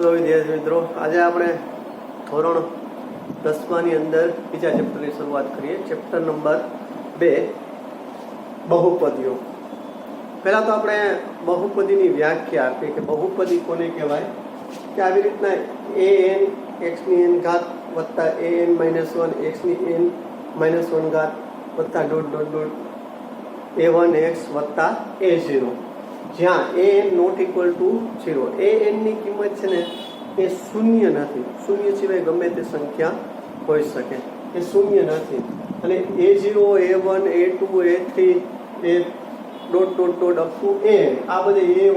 તો વિદ્યાર્થી મિત્રો, આજે આપણે ધોરણ 10 અંદર બીજા ચેપ્ટરની શરૂઆત કરીએ. Chapter number 2 બહુપદીઓ. પહેલા તો આપણે બહુપદીની વ્યાખ્યા આપીએ કે બહુપદી કોને કહેવાય. કે આવી રીતના an x ની n ઘાત વત્તા an -1 x ની n -1 ઘાત વત્તા ડોટ ડોટ ડોટ a1x વત્તા a0, જ્યાં an not equal to 0. an ની કિંમત છે ને એ શૂન્ય નથી. શૂન્ય સિવાય ગમે તે સંખ્યા હોઈ શકે, એ શૂન્ય નથી. અને a0 a1 a2 a3 A dot dot dot up to an, આ બધી an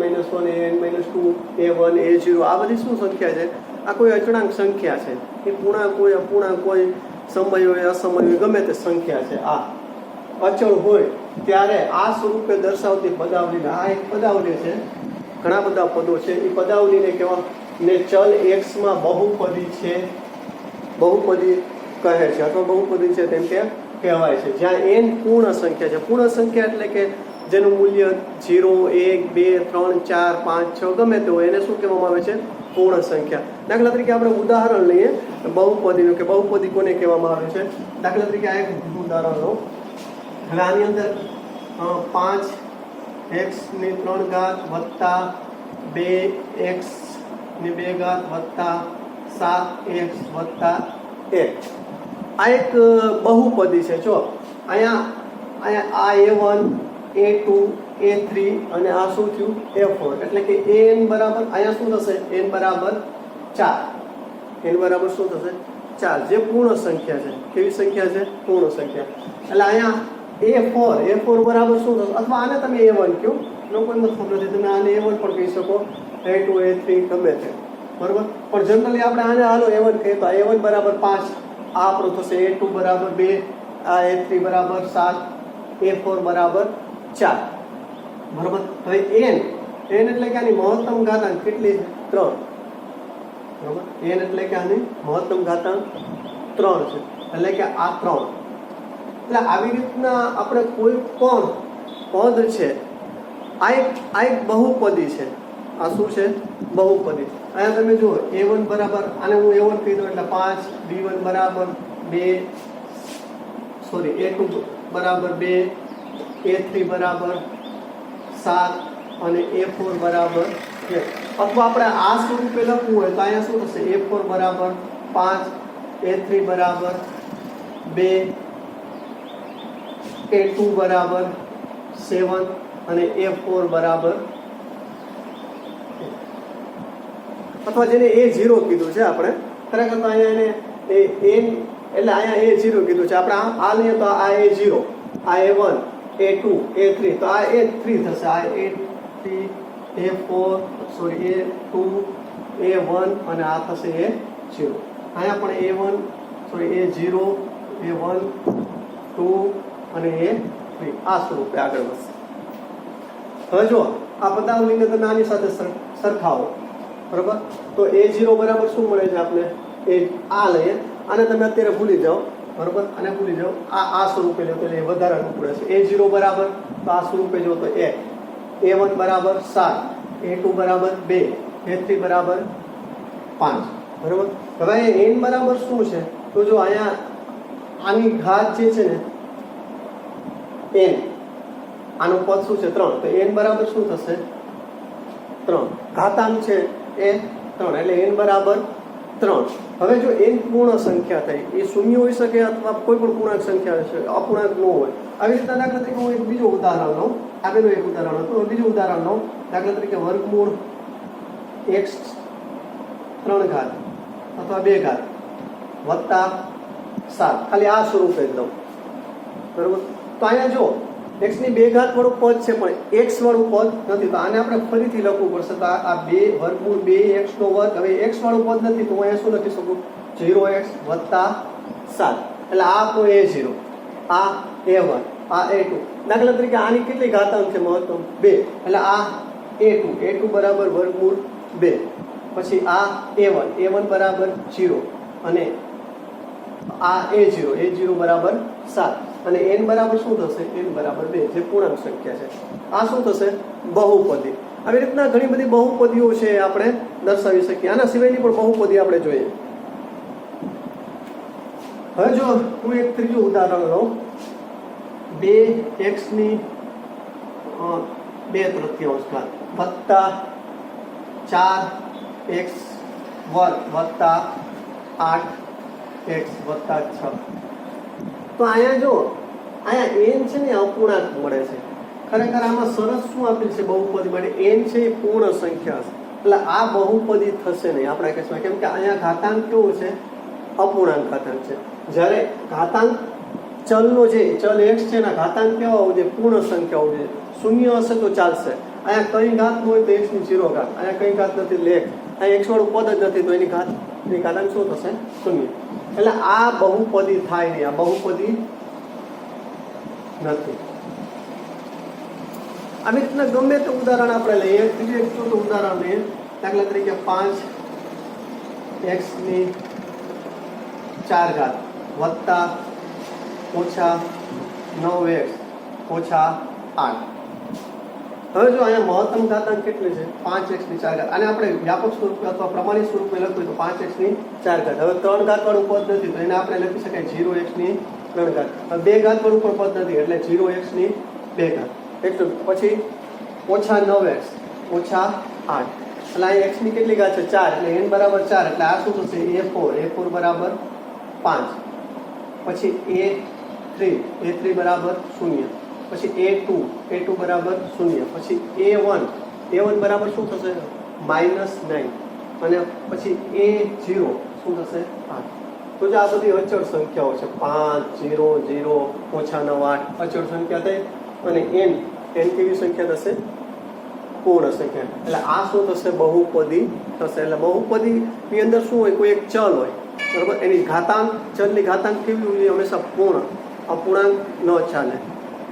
-1 an -2 a1 a0 આ બધી શું સંખ્યા છે? આ કોઈ અચળાંક સંખ્યા છે. એ પૂર્ણાંક હોય અપૂર્ણાંક હોય, સમય હોય અસમય હોય, ગમે તે સંખ્યા છે. આ અચળ હોય ત્યારે આ સ્વરૂપે દર્શાવતી પદાવલી, આ એક પદાવલી છે. ઘણા બધા પદો છે. એ પદાવલીને કહેવા ને ચલ x માં બહુપદી છે, બહુપદી કહે છે અથવા બહુપદી છે તેમ કે કહેવાય છે. જ્યાં n પૂર્ણ સંખ્યા છે. પૂર્ણ સંખ્યા એટલે કે જેનું મૂલ્ય 0 1 2 3 4 5 6 ગમે તે હોય, એને શું કહેવામાં આવે છે? પૂર્ણ સંખ્યા. દાખલા તરીકે આપણે ઉદાહરણ લઈએ બહુપદીનું, કે બહુપદી કોને કહેવામાં આવે છે. દાખલા તરીકે આ એક ઉદાહરણ લો. હવે આની અંદર 5x ની 3 ઘાત વત્તા 2x ની 2 ઘાત વત્તા 7x વત્તા 1 આ એક બહુપદી છે. જો અહીંયા આ a1 a2 a3 અને આ શું થયું? a4. એટલે કે an બરાબર અહીંયા શું થશે? n બરાબર 4. n બરાબર શું થશે? 4, જે પૂર્ણ સંખ્યા છે. કેવી સંખ્યા છે? પૂર્ણ સંખ્યા. એટલે અહીંયા a4 બરાબર શું થશે? અથવા આને તમે a1 કહો, કોઈ મતલબ નથી, તમે આને a1 પણ કહી શકો, a2 a3 ગમે તે, બરાબર. પણ જનરલી આપણે આને હાલો a1 કહીએ તો a1 બરાબર 5, આ આપણું થશે a2 બરાબર 2, આ a3 બરાબર 7, a4 બરાબર 4, બરાબર. હવે n એટલે કે આની મહત્તમ ઘાતાંક કેટલી? 3, બરાબર. n એટલે કે આની મહત્તમ ઘાતાંક 3 છે. એટલે કે આ 3. એટલે આવી રીતના આપણે કોઈ પણ પદ છે, આ એક બહુપદી છે. આ શું છે? બહુપદી. અહીંયા તમે જુઓ a1 બરાબર, આને હું a1 કહી દઉં એટલે 5, b1 બરાબર 2, સોરી a2 બરાબર 2, a3 બરાબર 7 અને a4 બરાબર 1. અથવા આપણે આ સ્વરૂપે લખવું હોય તો અહીંયા શું થશે? a4 બરાબર 5, a3 બરાબર 2, a2 બરાબર 7 અને a4 બરાબર, અથવા જેને a0 કીધું છે આપણે, ખરેખર તો અહીંયા એને n એટલે અહીંયા a0 કીધું છે. આપણે આ લઈએ તો આ a0, આ a1 a2 a3, તો આ a3 થશે. આ a3 a4 sorry a2 a1 અને આ થશે a0. અહીંયા પણ a1 સોરી a0 a1 2 અને a3 આ સ્વરૂપે આગળ વધશે. હવે જો આ પદાવલીને તમે આની સાથે સરખાવો, બરાબર. તો a0 બરાબર શું મળે છે આપણે? આ લઈએ, આને તમે અત્યારે ભૂલી જાઓ, બરાબર. આને ભૂલી જાઓ, આ સ્વરૂપે લો તો એ વધારાનું પડે છે. a0 બરાબર તો આ સ્વરૂપે જો તો 1, a1 બરાબર 7, a2 બરાબર 2, a3 બરાબર 5, બરાબર. હવે n બરાબર શું છે? તો જો અહીંયા આની ઘાત જે છે ને n, આનું પદ શું છે? 3. તો n બરાબર શું થશે? 3. ઘાતાંક છે એ 3, એટલે n બરાબર 3. હવે જો n પૂર્ણ સંખ્યા થઈ, એ શૂન્ય હોઈ શકે અથવા કોઈ પણ પૂર્ણાંક સંખ્યા હોઈ શકે, અપૂર્ણાંક ન હોય. આવી રીતના દાખલા તરીકે હું એક બીજું ઉદાહરણ લઉં. આગળનું એક ઉદાહરણ હતું, બીજું ઉદાહરણ લઉં. દાખલા તરીકે વર્ગમૂળ x 3 ઘાત અથવા 2 ઘાત વત્તા 7, ખાલી આ સ્વરૂપે જ દઉં, બરાબર. તો અહીંયા જો x ની 2 ઘાત વાળું પદ છે પણ x વાળું પદ નથી, તો આને આપણે ફરીથી લખવું પડશે. તો આ 2 વર્ગમૂળ 2x નો વર્ગ. હવે x વાળું પદ નથી તો હું અહીંયા શું લખી શકું? 0x વત્તા 7, એટલે આ આપણું a0, આ a1, આ a2. દાખલા તરીકે આની કેટલી ઘાતાંક છે? મહત્તમ 2, એટલે આ a2 બરાબર વર્ગમૂળ 2, પછી આ a1 બરાબર 0 અને આ a0 બરાબર 7 અને n બરાબર શું થશે? n બરાબર 2, જે પૂર્ણાંક સંખ્યા છે. આ શું થશે? બહુપદી. આવી રીતના ઘણી બધી બહુપદીઓ છે આપણે દર્શાવી શકીએ. આના સિવાયની પણ બહુપદી આપણે જોઈએ. હવે જો હું એક ત્રીજું ઉદાહરણ લઉં, 2x ની 2/3 વત્તા 4x વર્ગ વત્તા 8x વત્તા 6. તો અહીંયા જો અહીંયા n છે ને અપૂર્ણાંક મળે છે. ખરેખર આમાં સરસ શું આપેલ છે બહુપદી માટે? n છે એ પૂર્ણ સંખ્યા છે, એટલે આ બહુપદી થશે નહીં આપણા કેસમાં. કેમ કે અહીંયા ઘાતાંક કેવું છે? અપૂર્ણાંક ઘાતાંક છે. જ્યારે ઘાતાંક ચલનો જે ચલ x છે એના ઘાતાંક કેવા હોવું જોઈએ? પૂર્ણ સંખ્યા હોવી જોઈએ. શૂન્ય હશે તો ચાલશે. અહીંયા કઈ ઘાત ન હોય તો x ની 0 ઘાત. અહીંયા કઈ ઘાત નથી એટલે 1. અહીંયા x વાળું પદ જ નથી તો એની ઘાતાંક શું થશે? શૂન્ય. એટલે આ બહુપદી થાય નહીં, આ બહુપદી નથી. આવી રીતના ગમે તે ઉદાહરણ આપણે લઈએ. બીજું એક છોટું ઉદાહરણ લઈએ, દાખલા તરીકે 5x ની 4 ઘાત વત્તા ઓછા 9x ઓછા 8. હવે જો અહીંયા મહત્તમ ઘાતાંક કેટલી છે? 5x ની 4 ઘાત. આને આપણે વ્યાપક સ્વરૂપે અથવા પ્રમાણિત સ્વરૂપે લખવું તો 5x ની 4 ઘાત. હવે 3 ઘાત વાળું પદ નથી તો એને આપણે લખી શકાય 0x ની 3 ઘાત. હવે 2 ઘાત વાળું પણ પદ નથી એટલે 0x ની 2 ઘાત. એટલું. પછી ઓછા 9x ઓછા 8. એટલે અહીં x ની કેટલી ઘાત છે? 4. એટલે n બરાબર 4. એટલે આ શું થશે? a4 બરાબર 5. પછી a3 બરાબર 0. પછી a2 બરાબર 0. પછી a1 બરાબર શું થશે? -9. અને પછી a0 શું થશે? 8. તો જે આ બધી અચળ સંખ્યાઓ છે 5 0 0 ઓછા 9 8 અચળ સંખ્યા થઈ. અને n કેવી સંખ્યા થશે? પૂર્ણ સંખ્યા. એટલે આ શું થશે? બહુપદી થશે. એટલે બહુપદી ની અંદર શું હોય? કોઈ એક ચલ હોય, બરાબર? એની ઘાતાંક, ચલની ઘાતાંક કેવી હોય? હંમેશા પૂર્ણ. અપૂર્ણાંક ન ચાલે,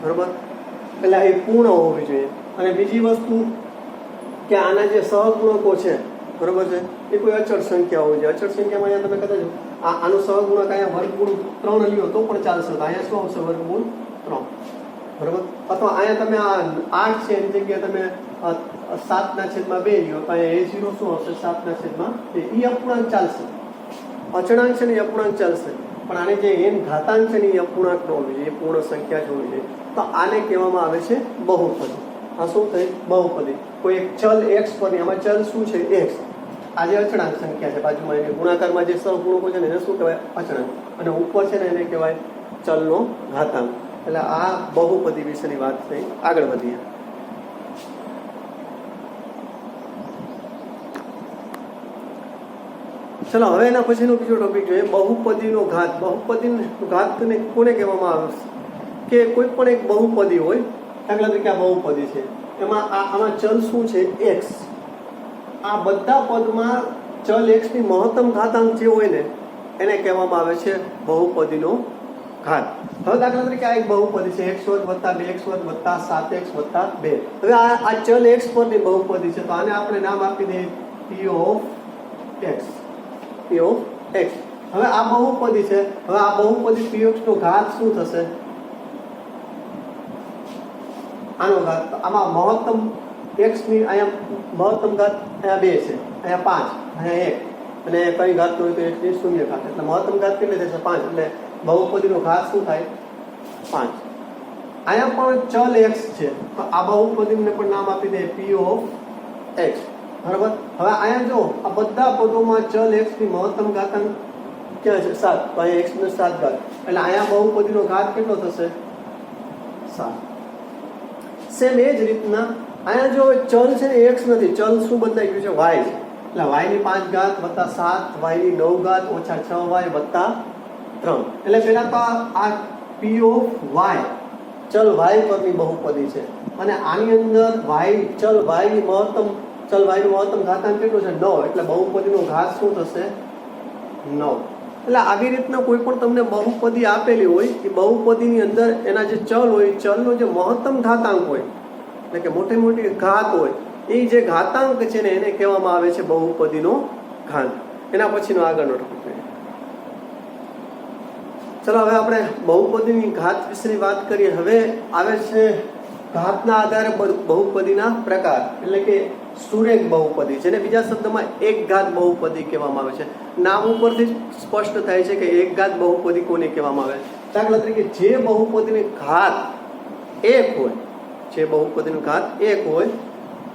બરાબર? એટલે એ પૂર્ણ હોવી જોઈએ. અને બીજી વસ્તુ કે આના જે સહગુણકો છે, બરાબર છે, એ કોઈ અચળ સંખ્યા હોવી જોઈએ. અચળ સંખ્યામાં અહીંયા તમે કદાચ આનું સહગુણક અહીંયા વર્ગમૂળ 3 લ્યો તો પણ ચાલશે. તો અહીંયા શું આવશે? વર્ગમૂળ 3, બરાબર? અથવા અહીંયા તમે આ 8 છે એની જગ્યાએ તમે 7/2 લ્યો તો અહીંયા a0 શું આવશે? 7/2. એ અપૂર્ણાંક ચાલશે. અચળાંક છે ને એ અપૂર્ણાંક ચાલશે, પણ આને જે n ઘાતાંક છે ને એ અપૂર્ણાંક ન હોવી જોઈએ, એ પૂર્ણ સંખ્યા જ હોવી જોઈએ. તો આને કહેવામાં આવે છે બહુપદી. આ શું થઈ? બહુપદી. કોઈ એક ચલ x પરની, આમાં ચલ શું છે? x. આ જે અચળાંક સંખ્યા છે બાજુમાં, એને ગુણાકારમાં જે સહગુણકો છે ને એને શું કહેવાય? અચળાંક. અને ઉપર છે ને એને કહેવાય ચલનો ઘાતાંક. એટલે આ બહુપદી વિશેની વાત થઈ. આગળ વધીએ. ચલો હવે એના પછીનો બીજો ટોપિક જોઈએ, બહુપદીનો ઘાત. બહુપદીનો ઘાત કોને કહેવામાં આવે છે? કે કોઈ પણ એક બહુપદી હોય, દાખલા તરીકે આ બહુપદી છે, એમાં આમાં ચલ શું છે? x. આ બધા પદમાં ચલ x ની મહત્તમ ઘાતાંક જે હોય ને એને કહેવામાં આવે છે બહુપદીનો ઘાત. હવે દાખલા તરીકે આ એક બહુપદી છે, x² + 2x² + 7x + 2. હવે આ ચલ x પરની બહુપદી છે, તો આને આપણે નામ આપી દઈએ p of x. હવે આ બહુપદી છે. હવે આ બહુપદી p નો ઘાત શું થશે? આનો ઘાત. આમાં મહત્તમ x ની અહીંયા મહત્તમ ઘાત અહીંયા 2 છે, અહીંયા 5, અહીંયા 1, અને કઈ ઘાત હોય તો x ની 0 ઘાત. એટલે મહત્તમ ઘાત કેટલી થશે? 5. એટલે બહુપદીનો ઘાત શું થાય? 5. અહીંયા પણ ચલ x છે, તો આ બહુપદીને પણ નામ આપી દે p of x, બરાબર? હવે અહીંયા જો આ બધા પદોમાં ચલ x ની મહત્તમ ઘાતાંક ક્યાં છે? 7. તો અહીંયા x ની 7 ઘાત. એટલે અહીંયા બહુપદીનો ઘાત કેટલો થશે? 7. સેમ એ જ રીતના અહીંયા જો ચલ છે ને x નથી, ચલ શું બદલાઈ ગયું છે? y છે. એટલે y ની 5 ઘાત વત્તા 7, y ની 9 ઘાત ઓછા 6y વત્તા 3. એટલે પેલા તો આ p of y ચલ y પરની બહુપદી છે, અને આની અંદર ચલ y ની મહત્તમ ઘાતાંક કેટલો છે? 9. એટલે બહુપદીનો ઘાત શું થશે? 9. એટલે આવી રીતના કોઈ પણ તમને બહુપદી આપેલી હોય, એ બહુપદીની અંદર એના જે ચલ હોય, ચલનો જે મહત્તમ ઘાતાંક હોય, એટલે કે મોટી મોટી ઘાત હોય, એ જે ઘાતાંક છે ને એને કહેવામાં આવે છે બહુપદીનો ઘાત. એના પછીનો આગળનો ટોપિક જોઈએ. ચલો હવે આપણે બહુપદીની ઘાત વિશેની વાત કરીએ. હવે આવે છે ઘાતના આધારે બહુપદીના પ્રકાર એટલે કે સુરેખ બહુપદી, જેને બીજા શબ્દમાં એક ઘાત બહુપદી કહેવામાં આવે છે. નામ ઉપરથી સ્પષ્ટ થાય છે કે એક ઘાત બહુપદી કોને કહેવામાં આવે. દાખલા તરીકે જે બહુપદીની ઘાત એક હોય, જે બહુપદીનું ઘાત એક હોય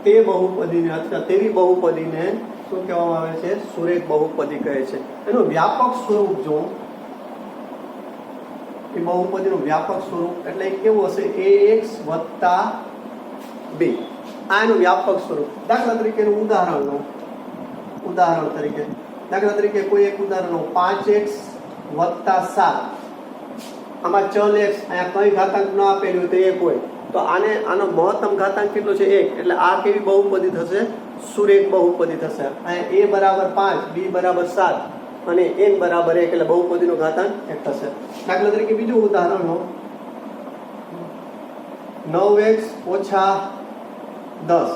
તે બહુપદીને અથવા તેવી બહુપદીને શું કહેવામાં આવે છે? સુરેખ બહુપદી કહે છે. એનું વ્યાપક સ્વરૂપ જો એ બહુપદીનું વ્યાપક સ્વરૂપ એટલે કેવું હશે? ax + b. આ એનું વ્યાપક સ્વરૂપ. દાખલા તરીકે એનું ઉદાહરણ તરીકે દાખલા તરીકે કોઈ એક ઉદાહરણ 5x + 7. આમાં ચલ x અહીંયા કઈ ઘાતાંક ન આપેલું હોય તો એક હોય તો આનો મહત્તમ ઘાતાંક કેટલો છે? 1. એટલે આ કેવી બહુપદી થશે? સુરેખ બહુપદી થશે. અહીંયા a = 5, b = 7 અને n = 1 એટલે બહુપદીનો ઘાતાંક 1 થશે. દાખલા તરીકે બીજું ઉદાહરણ લો 9x - 10.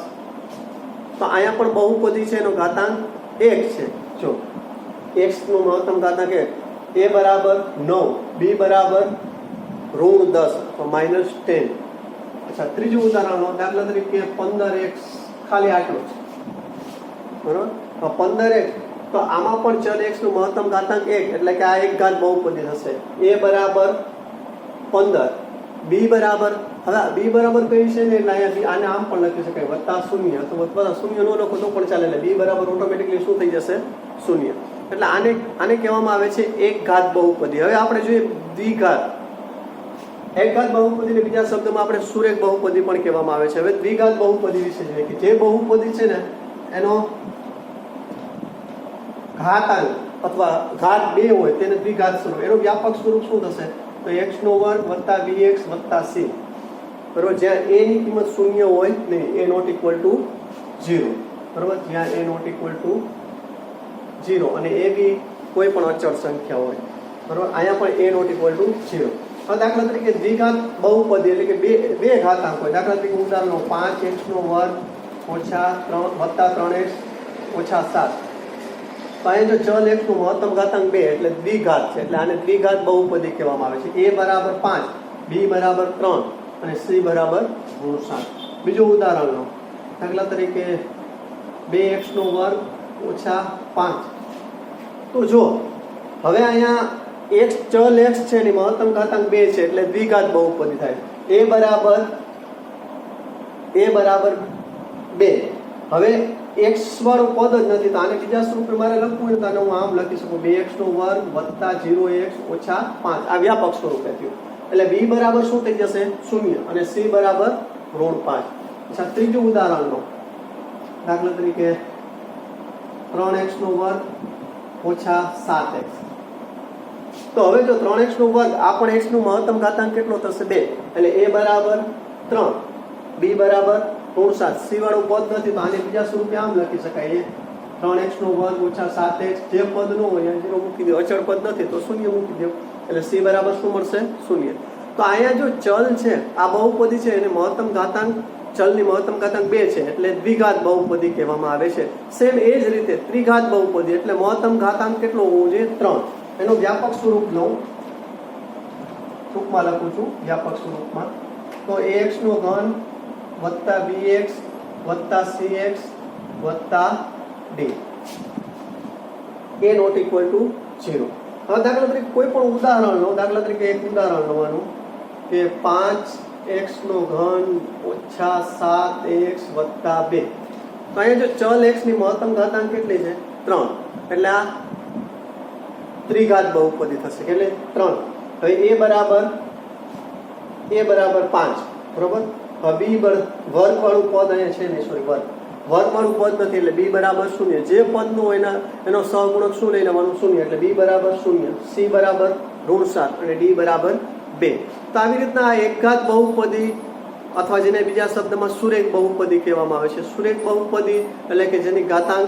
તો અહીંયા પણ બહુપદી છે, એનો ઘાતાંક 1 છે. જો x નો મહત્તમ ઘાતાંક 1, a = 9, b = -10 તો -10. અચ્છા, ત્રીજું ઉદાહરણ લો દાખલા તરીકે 15x, ખાલી આટલું છે બરોબર. તો 15x તો આમાં પણ ચલ x નું મહત્તમ ઘાતાંક 1 એટલે કે આ એક ઘાત બહુપદી થશે. a = 15, b બરાબર હવે b બરાબર કઈ છે ને એટલે અહીંયા આને આમ પણ લખી શકાય +0 તો +0 નો લખો તો પણ ચાલે એટલે b બરાબર ઓટોમેટિકલી શું થઈ જશે? 0. એટલે આને કહેવામાં આવે છે એક ઘાત બહુપદી. હવે આપણે જોઈએ દ્વિઘાત. એક ઘાત બહુપદીને બીજા શબ્દમાં આપણે સુરેખ બહુપદી પણ કહેવામાં આવે છે. હવે દ્વિઘાત બહુપદી વિશે જોઈએ કે જે બહુપદી છે ને એનો ઘાતાંક અથવા ઘાત 2 હોય તેને દ્વિઘાત સ્વરૂપ. એનું વ્યાપક સ્વરૂપ શું થશે? તો x² + bx + c બરોબર. જ્યાં a ની કિંમત 0 હોય નહીં, a ≠ = 0 બરોબર. જ્યાં a ≠ 0 અને a b કોઈ પણ અચળ સંખ્યા હોય બરોબર. અહીંયા પણ a ≠ 0. હવે દાખલા તરીકે દ્વિઘાત બહુપદી એટલે કે બે ઘાતાંક હોય. દાખલા તરીકે ઉદાહરણ 5x² - 3x - 7. તો અહીંયા જો ચલ x નું મહત્તમ ઘાતાંક 2 એટલે દ્વિઘાત છે એટલે આને દ્વિઘાત બહુપદી કહેવામાં આવે છે. a = 5, b = 3 અને c = -7. બીજું ઉદાહરણ લો દાખલા તરીકે 2x² - 5. તો જો હવે અહીંયા ચલ x છે એની મહત્તમ ઘાતાંક 2 છે એટલે દ્વિઘાત બહુપદી થાય. a = 2. હવે x વાળું પદ જ નથી તો આને બીજા સ્વરૂપે મારે લખવું હોય તો આને હું આમ લખી શકું 2x² + 0x - 5. આ વ્યાપક સ્વરૂપે થયું એટલે b બરાબર શું થઈ જશે? 0 અને c = -5. અચ્છા, ત્રીજું ઉદાહરણ લો દાખલા તરીકે 3x² - 7x. તો હવે જો 3x² આ પણ x નું મહત્તમ ઘાતાંક કેટલો થશે? 2 એટલે a = 3, b = -7. c વાળું પદ નથી તો આને બીજા સ્વરૂપે આમ લખી શકાય 3x² - 7x. જે પદ ન હોય 0 મૂકી દો, અચળ પદ નથી તો 0 મૂકી દો એટલે c બરાબર શું મળશે? 0. તો અહીંયા જો ચલ છે આ બહુપદી છે એને મહત્તમ ઘાતાંક ચલની મહત્તમ ઘાતાંક 2 છે એટલે દ્વિઘાત બહુપદી કહેવામાં આવે છે. સેમ એ જ રીતે ત્રિઘાત બહુપદી એટલે મહત્તમ ઘાતાંક કેટલો હોવો જોઈએ? 3. એનું વ્યાપક સ્વરૂપ લઉં, ટૂંકમાં લખું છું વ્યાપક સ્વરૂપમાં. તો ax² + bx + cx + d a ≠ 0. હવે દાખલા તરીકે કોઈ પણ ઉદાહરણ લો. દાખલા તરીકે એક ઉદાહરણ લેવાનું કે 5x³ - 7x + 2. તો અહીંયા જો ચલ x ની મહત્તમ ઘાતાંક કેટલી છે? 3 એટલે આ ત્રિઘાત બહુપદી થશે એટલે 3. હવે a = 5 બરોબર. હવે b વર્ગ વાળું પદ અહીંયા છે નહીં, સોરી વર્ગ વાળું પદ નથી એટલે b = 0. જે પદ નું હોય એનો સહગુણક શું લઈ લેવાનું? 0 એટલે b = 0, c = -7 અને d = 2. તો આવી રીતના આ એકઘાત બહુપદી અથવા જેને બીજા શબ્દમાં સુરેખ બહુપદી કહેવામાં આવે છે. સુરેખ બહુપદી એટલે કે જેની ઘાતાંક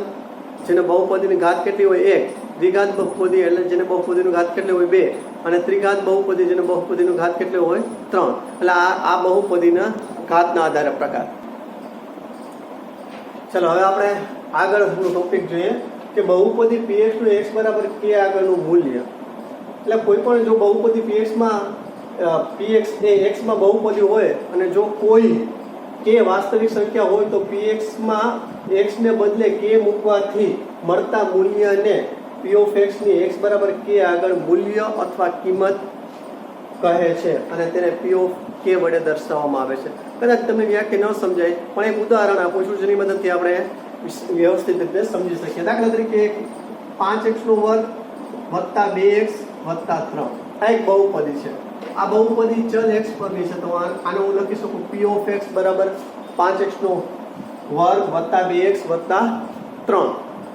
જેને બહુપદીની ઘાત કેટલી હોય? 1. દ્વિઘાત બહુપદી એટલે જેને બહુપદીનું ઘાત કેટલી હોય? 2. અને ત્રિઘાત બહુપદી જેને બહુપદીનું ઘાત કેટલી હોય? 3. એટલે આ બહુપદીના ઘાતના આધારે પ્રકાર. ચલો હવે આપણે આગળનો ટોપિક જોઈએ કે બહુપદી px નું x = k આગળનું મૂલ્ય. એટલે કોઈ પણ જો બહુપદી px માં px એ x માં બહુપદી હોય અને જો કોઈ k વાસ્તવિક સંખ્યા હોય તો px માં x ને બદલે k મૂકવાથી મળતા મૂલ્યને p of x ની x બરાબર k આગળ મૂલ્ય અથવા કિંમત કહે છે અને તેને p of k વડે દર્શાવવામાં આવે છે. કદાચ તમને વ્યાખ્યા ન સમજાય પણ એક ઉદાહરણ આપું છું જેની મદદથી આપણે વ્યવસ્થિત રીતે સમજી શકીએ. દાખલા તરીકે 5x નો વર્ગ વત્તા 2x વત્તા 3 આ એક બહુપદી છે. આ બહુપદી ચલ x પરની છે તો આને હું લખી શકું p of x બરાબર 5x નો વર્ગ વત્તા 2x વત્તા 3.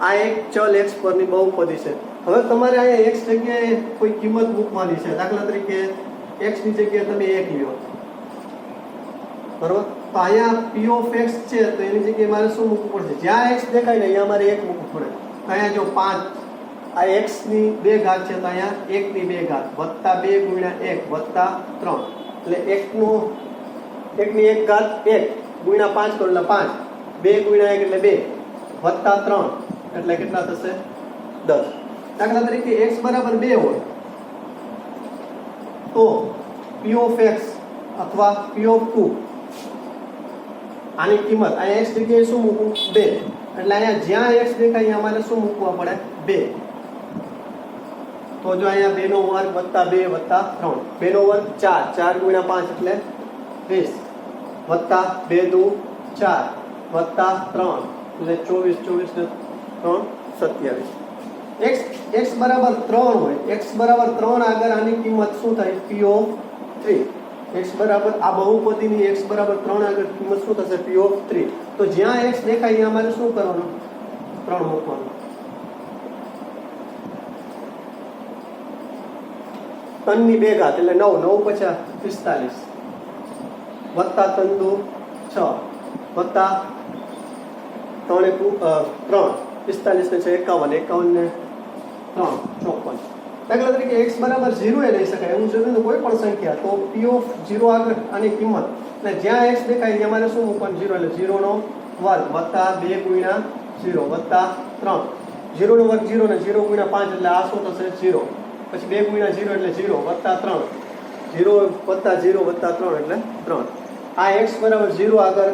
આ એક ચલ x પરની બહુપદી છે. હવે તમારે અહીંયા x જગ્યાએ કોઈ કિંમત મૂકવાની છે. દાખલા તરીકે x ની જગ્યાએ તમે 1 લ્યો, બરોબર? તો અહીંયા p of x છે તો એની જગ્યાએ મારે શું મૂકવું પડશે? જ્યાં x દેખાય ને અહીંયા મારે 1 મૂકવું પડે. અહીંયા જો 5 આ x ની 2 ઘાત છે તો અહીંયા 1 ની 2 ઘાત વત્તા 2 ગુણ્યા 1 વત્તા 3 એટલે 1 ની 1 ઘાત 1 ગુણ્યા 5 કરો એટલે 5 2 ગુણ્યા 1 એટલે 2 વત્તા 3 એટલે કેટલા થશે? 10. દાખલા તરીકે x બરાબર 2 હોય તો p of x અથવા p of 2 આની કિંમત અહીંયા x જગ્યાએ શું મૂકવું? 2. એટલે અહીંયા જ્યાં x દેખાય અહીંયા અમારે શું મૂકવા પડે? 2. તો જો અહીંયા 2 નો વર્ગ વત્તા 2 વત્તા 3 2 નો વર્ગ 4 4 ગુણ્યા 5 એટલે 20 વત્તા 2 દુ 4 વત્તા 3 એટલે 24 ને 3 27. x બરાબર 3 હોય x બરાબર 3 આગળ આની કિંમત શું થાય? p of 3. x બરાબર આ બહુપદીની x બરાબર 3 આગળ કિંમત શું થશે? p of 3. તો જ્યાં x દેખાય અહીંયા અમારે શું કરવાનું? 3 મૂકવાનું. 3 ની 2 ઘાત એટલે 9 9 પછા 45 વત્તા 3 દુ 6 વત્તા 3 45 ને 6 51 51 ને 3 54. દાખલા તરીકે x બરાબર 0 એ લઈ શકાય એવું જરૂર કોઈ પણ સંખ્યા તો p of 0 આગળ આની કિંમત અને જ્યાં x દેખાય ત્યાં મારે શું મૂકવાનું? 0 એટલે 0 નો વર્ગ વત્તા 2 ગુણ્યા 0 વત્તા 3 0 નો વર્ગ 0 ને 0 ગુણ્યા 5 એટલે આ શું થશે? 0 પછી 2 ગુણ્યા 0 એટલે 0 વત્તા 3 0 વત્તા 0 વત્તા 3 એટલે 3. આ x બરાબર 0 આગળ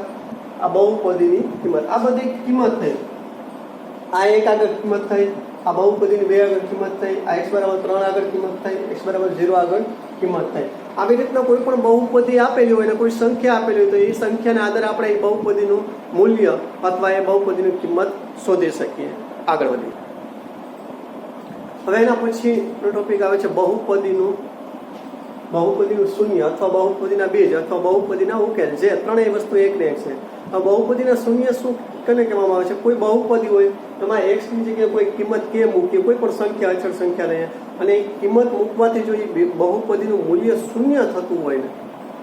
આ બહુપદીની કિંમત. આ બધી કિંમત થઈ. આ 1 આગળ કિંમત થઈ, આ બહુપદીની 2 આગળ કિંમત થઈ, આ x બરાબર 3 આગળ કિંમત થઈ, x બરાબર 0 આગળ કિંમત થઈ. આવી રીતના કોઈ પણ બહુપદી આપેલી હોય અને કોઈ સંખ્યા આપેલી હોય તો એ સંખ્યાના આધારે આપણે એ બહુપદીનું મૂલ્ય અથવા એ બહુપદીની કિંમત શોધી શકીએ. આગળ વધીએ. હવે એના પછીનો ટોપિક આવે છે બહુપદીનું શૂન્ય અથવા બહુપદીના બીજ અથવા બહુપદીના ઉકેલ. જે ત્રણેય વસ્તુ એક ને એક છે. આ બહુપદીના શૂન્ય શું કને કહેવામાં આવે છે? કોઈ બહુપદી હોય એમાં x ની જગ્યાએ કોઈ કિંમત k મૂકીએ, કોઈ પણ સંખ્યા અચળ સંખ્યા લઈએ અને એ કિંમત મૂકવાથી જો એ બહુપદીનું મૂલ્ય શૂન્ય થતું હોય ને,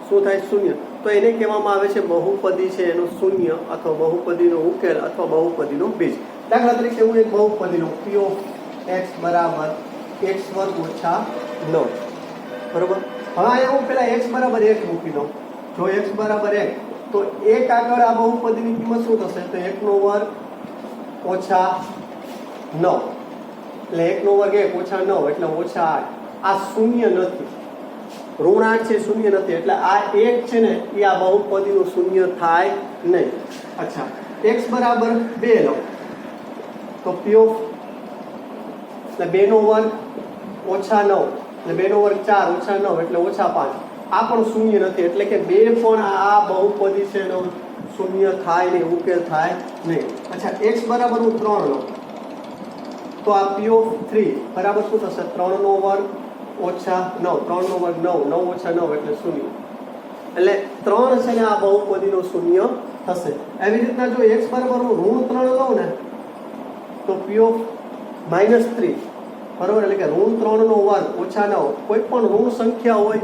શું થાય? શૂન્ય. તો એને કહેવામાં આવે છે બહુપદી છે એનું શૂન્ય અથવા બહુપદીનો ઉકેલ અથવા બહુપદીનો બીજ. દાખલા તરીકે હું એક બહુપદીનો p of x બરાબર x વર્ગ ઓછા 9, બરોબર? હવે અહીંયા હું પેલા x બરાબર 1 મૂકી દઉં. જો x બરાબર 1 તો 1 આગળ આ બહુપદીની કિંમત શું થશે? તો 1 નો વર્ગ ઓછા 9 એટલે 1 નો વર્ગ 1 ઓછા 9 એટલે ઓછા 8. આ શૂન્ય નથી, ઋણ 8 છે, શૂન્ય નથી. એટલે આ 1 છે ને એ આ બહુપદીનું શૂન્ય થાય નહીં. અચ્છા, x બરાબર 2 લો તો p of એટલે 2 નો વર્ગ ઓછા 9 એટલે 2 નો વર્ગ 4 ઓછા 9 એટલે ઓછા 5. આ પણ શૂન્ય નથી એટલે કે 2 પણ આ બહુપદી છે એનો શૂન્ય થાય નહીં, ઉકેલ થાય નહીં. અચ્છા, x બરાબર હું 3 લઉં તો આ p of 3 બરાબર શું થશે? 3 નો વર્ગ ઓછા 9 3 નો વર્ગ 9 9 ઓછા 9 એટલે શૂન્ય. એટલે 3 છે ને આ બહુપદીનો શૂન્ય થશે. એવી રીતના જો x બરાબર હું ઋણ 3 લઉં ને તો p of -3 બરોબર એટલે કે ઋણ 3 નો વર્ગ ઓછા 9 કોઈ પણ ઋણ સંખ્યા હોય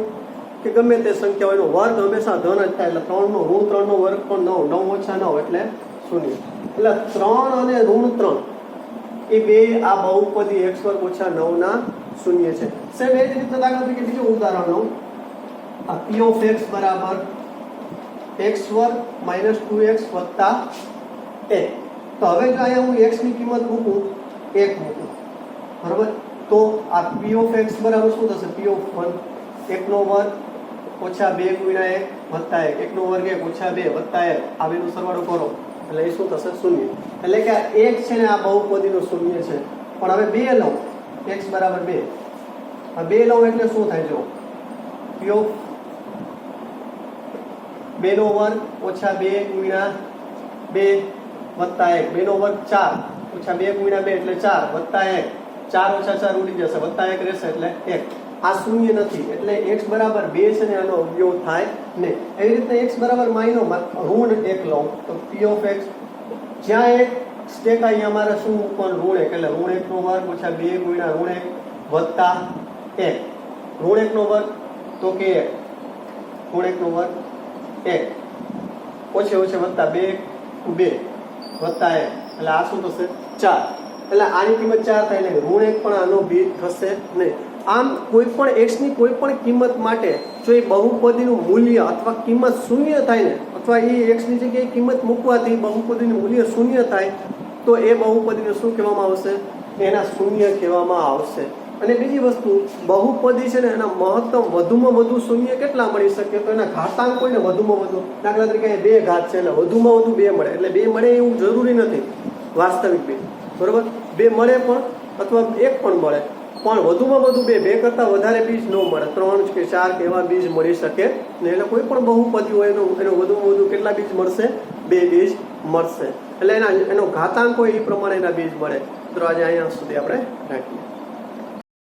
કે ગમે તે સંખ્યા હોય એનો વર્ગ હંમેશા ધન જ થાય. એટલે 3 નો ઋણ 3 નો વર્ગ પણ 9 9 ઓછા 9 એટલે શૂન્ય. એટલે 3 અને ઋણ 3 એ બે આ બહુપદી x વર્ગ ઓછા 9 ના શૂન્ય છે. સેમ એ જ રીતે દાખલા તરીકે બીજું ઉદાહરણ લઉં. આ p of x બરાબર x વર્ગ -2x વત્તા 1. તો હવે જો અહીંયા હું x ની કિંમત મૂકું 1 મૂકું, બરાબર? તો આ p of x બરાબર શું થશે? p of 1 1 નો વર્ગ ઓછા 2 ગુણ્યા 1 વત્તા 1, 1 નો વર્ગ 1 ઓછા 2 વત્તા 1, આ બેનો સરવાળો કરો એટલે એ શું થશે? શૂન્ય. એટલે કે આ 1 છે ને આ બહુપદીનું શૂન્ય છે. પણ હવે 2 લઉં, x બરાબર 2. આ 2 લઉં એટલે શું થાય? જો p ઓફ 2 નો વર્ગ ઓછા 2 ગુણ્યા 2 વત્તા 1, 2 નો વર્ગ 4 ઓછા 2 ગુણ્યા 2 એટલે 4 વત્તા 1, 4 ઓછા 4 ઉડી જશે, વત્તા 1 રહેશે એટલે 1. આ શૂન્ય નથી એટલે x બરાબર 2 છે ને આનો અવયવ થાય નહીં. એવી રીતે x બરાબર માઈનો ઋણ 1 લઉં તો p ઓફ x જ્યાં એક સ્ટેક અહીંયા અમારે શું પણ ઋણ 1 એટલે ઋણ 1 નો વર્ગ ઓછા 2 ગુણ્યા ઋણ 1 વત્તા 1, ઋણ 1 નો વર્ગ તો કે 1, ઋણ 1 નો વર્ગ 1 ઓછે ઓછે વત્તા 2 2 વત્તા 1 એટલે આ શું થશે? 4. એટલે આની કિંમત 4 થાય એટલે ઋણ 1 પણ આનો બીજ થશે નહીં. આમ કોઈ પણ x ની કોઈ પણ કિંમત માટે જો એ બહુપદીનું મૂલ્ય અથવા કિંમત શૂન્ય થાય ને અથવા એ x ની જગ્યાએ કિંમત મૂકવાથી બહુપદીનું મૂલ્ય શૂન્ય થાય તો એ બહુપદીને શું કહેવામાં આવશે? એના શૂન્ય કહેવામાં આવશે. અને બીજી વસ્તુ બહુપદી છે ને એના મહત્તમ વધુમાં વધુ શૂન્ય કેટલા મળી શકે? તો એના ઘાતાંક કોઈને વધુમાં વધુ, દાખલા તરીકે 2 ઘાત છે એટલે વધુમાં વધુ 2 મળે. એટલે 2 મળે એવું જરૂરી નથી વાસ્તવિક બીજ, બરોબર? 2 મળે પણ અથવા 1 પણ મળે, પણ વધુમાં વધુ 2 કરતાં વધારે બીજ ન મળે. 3 કે 4 કે એવા બીજ મળી શકે ને. એટલે કોઈ પણ બહુપદી હોય એનો વધુમાં વધુ કેટલા બીજ મળશે? 2 બીજ મળશે. એટલે એનો ઘાતાંક હોય એ પ્રમાણે એના બીજ મળે. તો આજે અહીંયા સુધી આપણે રાખીએ.